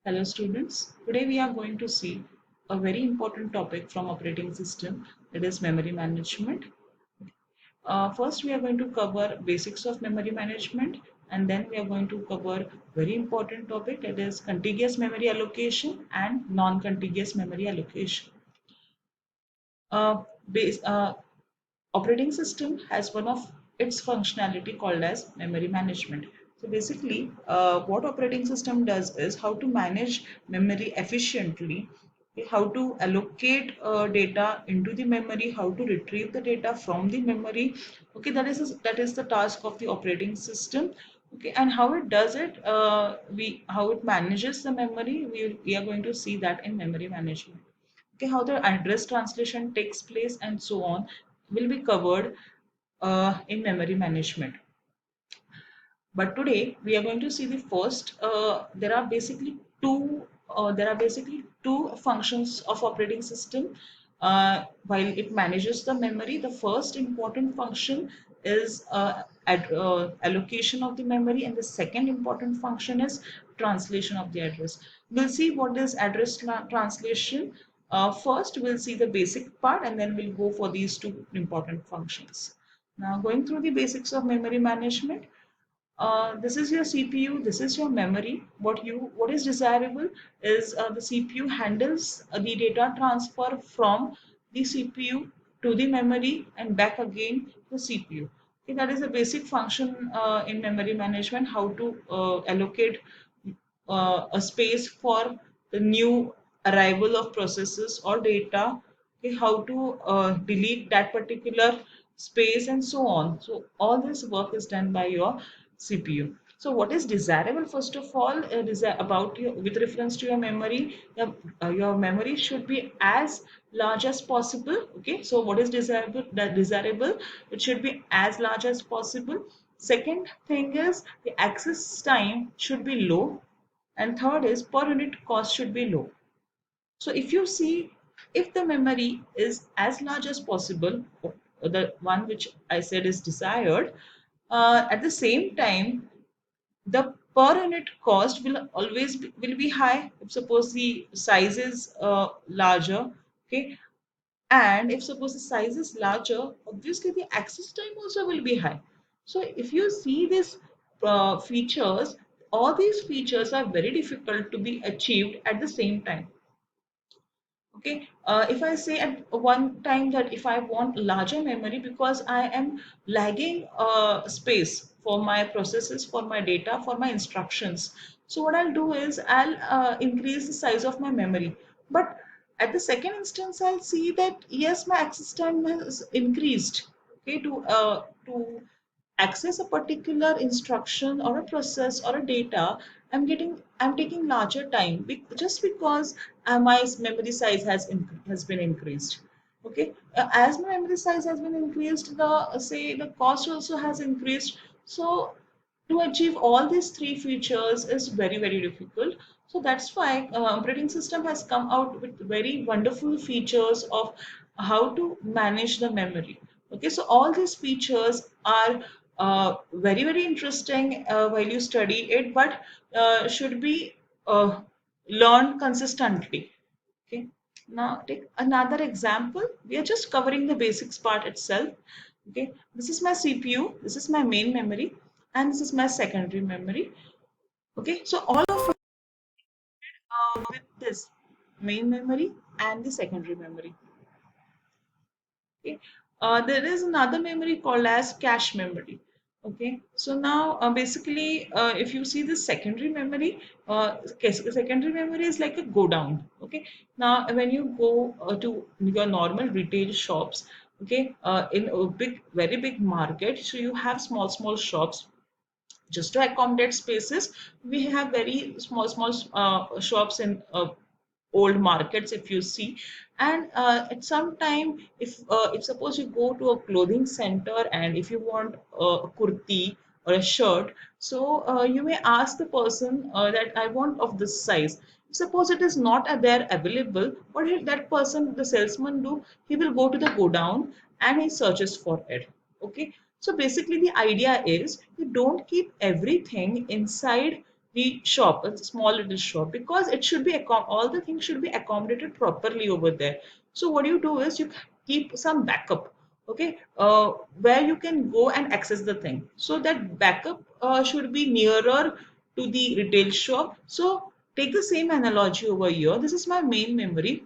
Hello students, today we are going to see a very important topic from operating system, that is memory management. First we are going to cover basics of memory management, and then we are going to cover very important topic, that is contiguous memory allocation and non-contiguous memory allocation. Uh, base, uh, Operating system has one of its functionality called as memory management. So basically what operating system does is how to manage memory efficiently, okay, how to allocate data into the memory, how to retrieve the data from the memory. Okay, that is the task of the operating system. Okay, and how it does it, we how it manages the memory, we are going to see that in memory management. Okay, how the address translation takes place and so on will be covered in memory management. But today we are going to see the first. There are basically two functions of operating system. While it manages the memory, the first important function is allocation of the memory, and the second important function is translation of the address. We'll see what is address translation. First, we'll see the basic part, and then we'll go for these two important functions. Now, going through the basics of memory management, this is your CPU, this is your memory. What is desirable is the CPU handles the data transfer from the CPU to the memory and back again to the CPU. Okay, that is a basic function in memory management, how to allocate a space for the new arrival of processes or data, okay, how to delete that particular space and so on. So all this work is done by your CPU. So what is desirable, first of all, about your, with reference to your memory, your memory should be as large as possible. Okay, so what is desirable? That desirable, it should be as large as possible. Second thing is the access time should be low, and third is per unit cost should be low. So if you see, if the memory is as large as possible, the one which I said is desired, at the same time the per unit cost will be high if suppose the size is larger. Okay, and if suppose the size is larger, obviously the access time also will be high. So if you see these features, all these features are very difficult to be achieved at the same time. Okay, if I say at one time that if I want larger memory because I am lagging space for my processes, for my data, for my instructions. So what I'll do is I'll increase the size of my memory. But at the second instance, I'll see that yes, my access time has increased. Okay, to access a particular instruction or a process or a data, I'm taking larger time just because my memory size has been increased. Okay, as my memory size has been increased, the cost also has increased. So to achieve all these three features is very difficult. So that's why operating system has come out with very wonderful features of how to manage the memory. Okay, so all these features are very interesting while you study it, but should be uh, learned consistently. Okay, now take another example. We are just covering the basics part itself. Okay, this is my CPU, this is my main memory, and this is my secondary memory. Okay, so all of it with this main memory and the secondary memory. Okay, there is another memory called as cache memory. Okay, so now basically, if you see the secondary memory, secondary memory is like a go down. Okay, now when you go to your normal retail shops, okay, in a very big market, so you have small shops just to accommodate spaces. We have very small shops in old markets, if you see. And at some time, if suppose you go to a clothing center and if you want a kurti or a shirt, so you may ask the person that I want of this size. Suppose it is not there available, what will that person, the salesman, do? He will go to the go down and he searches for it. Okay, so basically the idea is you don't keep everything inside the shop, a small little shop, because it should be all the things should be accommodated properly over there. So what you do is you keep some backup, okay, where you can go and access the thing. So that backup should be nearer to the retail shop. So take the same analogy over here. This is my main memory.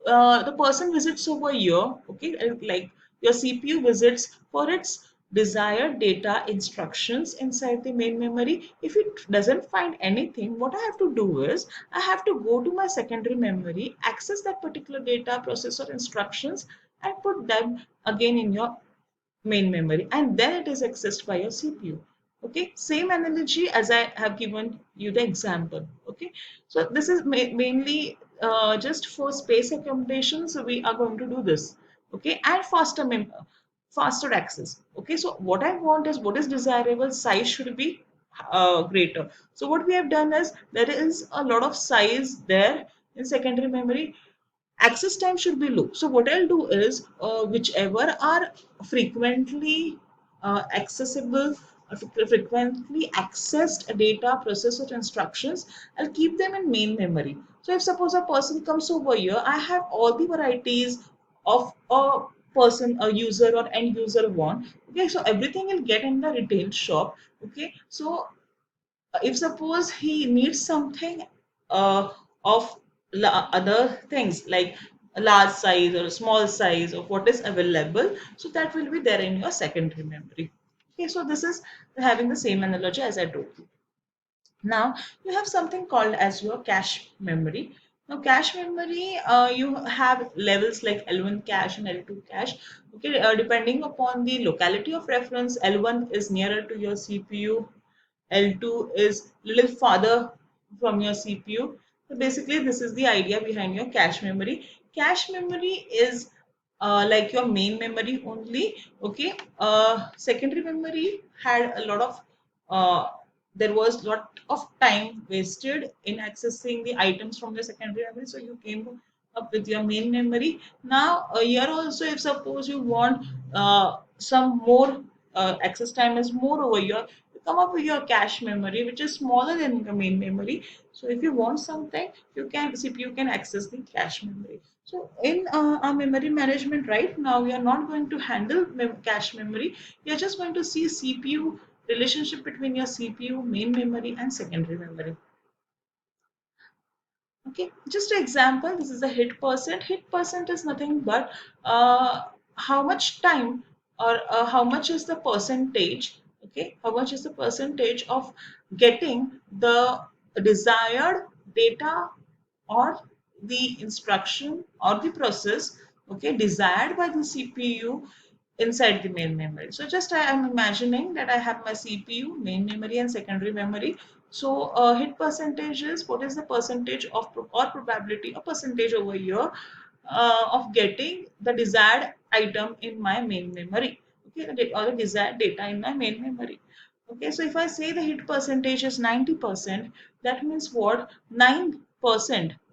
The person visits over here, okay, like your CPU visits for its desired data instructions inside the main memory. If it doesn't find anything, what I have to do is I have to go to my secondary memory, access that particular data processor instructions, and put them again in your main memory, and then it is accessed by your CPU. Okay, same analogy as I have given you the example. Okay, so this is mainly just for space accommodation. So we are going to do this. Okay, and faster access. Okay, so what I want is what is desirable size should be greater. So what we have done is there is a lot of size there in secondary memory. Access time should be low. So what I'll do is whichever are frequently accessible, frequently accessed data processor instructions, I'll keep them in main memory. So if suppose a person comes over here, I have all the varieties of a person, a user or end user want. Okay, so everything will get in the retail shop. Okay, so if suppose he needs something uh, of other things like a large size or a small size of what is available, so that will be there in your secondary memory. Okay, so this is having the same analogy as I told you. Now you have something called as your cache memory. Now cache memory, you have levels like L1 cache and L2 cache. Okay, depending upon the locality of reference, L1 is nearer to your CPU, L2 is little farther from your CPU. So basically, this is the idea behind your cache memory. Cache memory is like your main memory only. Okay, secondary memory had a lot of there was lot of time wasted in accessing the items from the secondary memory. So you came up with your main memory. Now here also, if suppose you want some more access time is more over here, you come up with your cache memory, which is smaller than the main memory. So if you want something, you can CPU can access the cache memory. So in our memory management right now, we are not going to handle cache memory. We are just going to see CPU relationship between your CPU, main memory, and secondary memory. Okay, just an example, this is a hit percent. Hit percent is nothing but how much time or how much is the percentage, okay, how much is the percentage of getting the desired data or the instruction or the process, okay, desired by the CPU inside the main memory. So just I am imagining that I have my CPU, main memory, and secondary memory. So hit percentage is what is the percentage of or probability or percentage over here of getting the desired item in my main memory. Okay, or the desired data in my main memory. Okay, so if I say the hit percentage is 90%, that means what? 9%.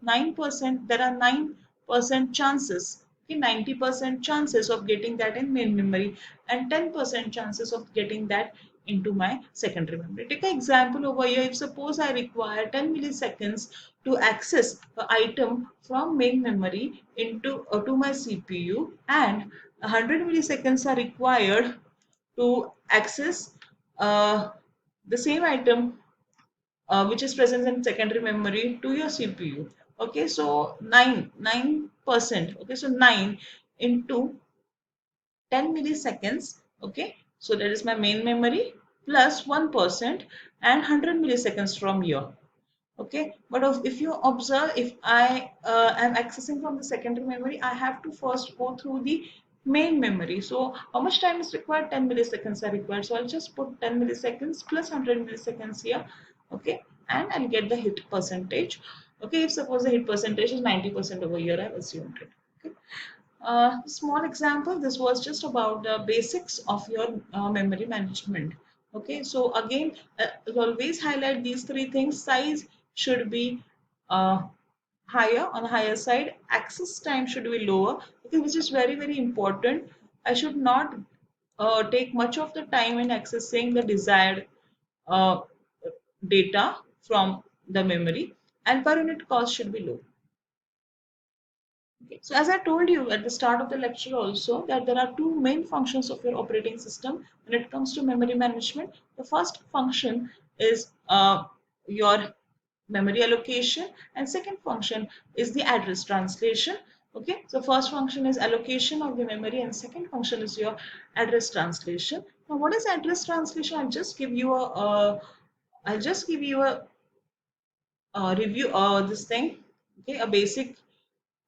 9%, there are 9% chances. Okay, 90% chances of getting that in main memory and 10% chances of getting that into my secondary memory. Take an example over here. If suppose I require 10 milliseconds to access the item from main memory into to my CPU, and 100 milliseconds are required to access uh, the same item which is present in secondary memory to your CPU. Okay, so 9%. Okay, so 9 into 10 milliseconds. Okay, so that is my main memory plus 1% and 100 milliseconds from here. Okay, but if you observe, if I am accessing from the secondary memory, I have to first go through the main memory. So how much time is required? 10 milliseconds are required. So I'll just put 10 milliseconds plus 100 milliseconds here. Okay, and I'll get the hit percentage. Okay, if suppose the hit percentage is 90% over here, I've assumed it. Okay. Small example, this was just about the basics of your memory management. Okay, so again, always highlight these three things. Size should be uh, higher, on the higher side. Access time should be lower, okay, which is very, very important. I should not take much of the time in accessing the desired uh, data from the memory, and per unit cost should be low. Okay. So as I told you at the start of the lecture also, that there are two main functions of your operating system when it comes to memory management. The first function is your memory allocation, and second function is the address translation. Okay, so first function is allocation of the memory and second function is your address translation. Now what is address translation? I'll just give you a review this thing, okay, a basic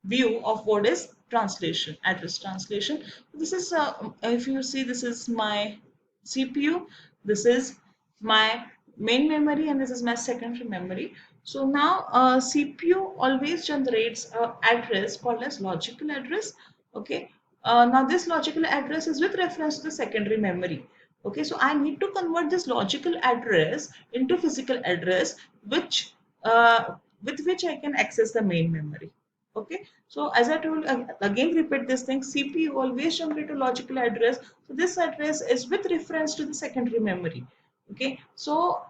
view of what is translation, address translation. This is if you see, this is my CPU, this is my main memory, and this is my secondary memory. So now CPU always generates a address called as logical address. Okay, now this logical address is with reference to the secondary memory. Okay, so I need to convert this logical address into physical address, which with which I can access the main memory. Okay, so as I told, again repeat this thing, CPU always generate a logical address. So this address is with reference to the secondary memory. Okay, so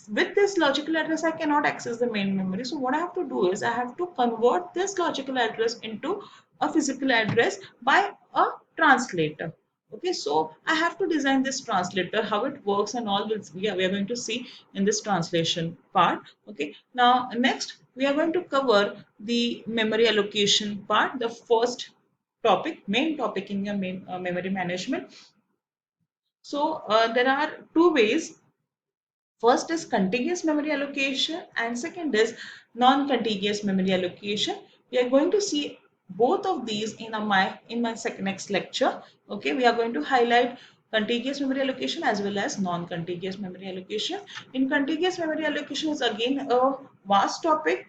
with this logical address I cannot access the main memory. So what I have to do is I have to convert this logical address into a physical address by a translator. Okay, so I have to design this translator, how it works and all will, yeah, we are going to see in this translation part. Okay, now next we are going to cover the memory allocation part, the first topic, main topic in your main memory management. So there are two ways. First is contiguous memory allocation and second is non-contiguous memory allocation. We are going to see both of these in my second next lecture. Okay, we are going to highlight contiguous memory allocation as well as non-contiguous memory allocation. In contiguous memory allocation is again a vast topic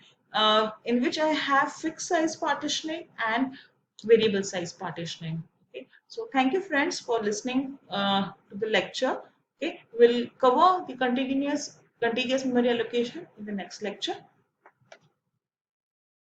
in which I have fixed size partitioning and variable size partitioning. Okay, so thank you friends for listening to the lecture. Okay, we'll cover the contiguous memory allocation in the next lecture.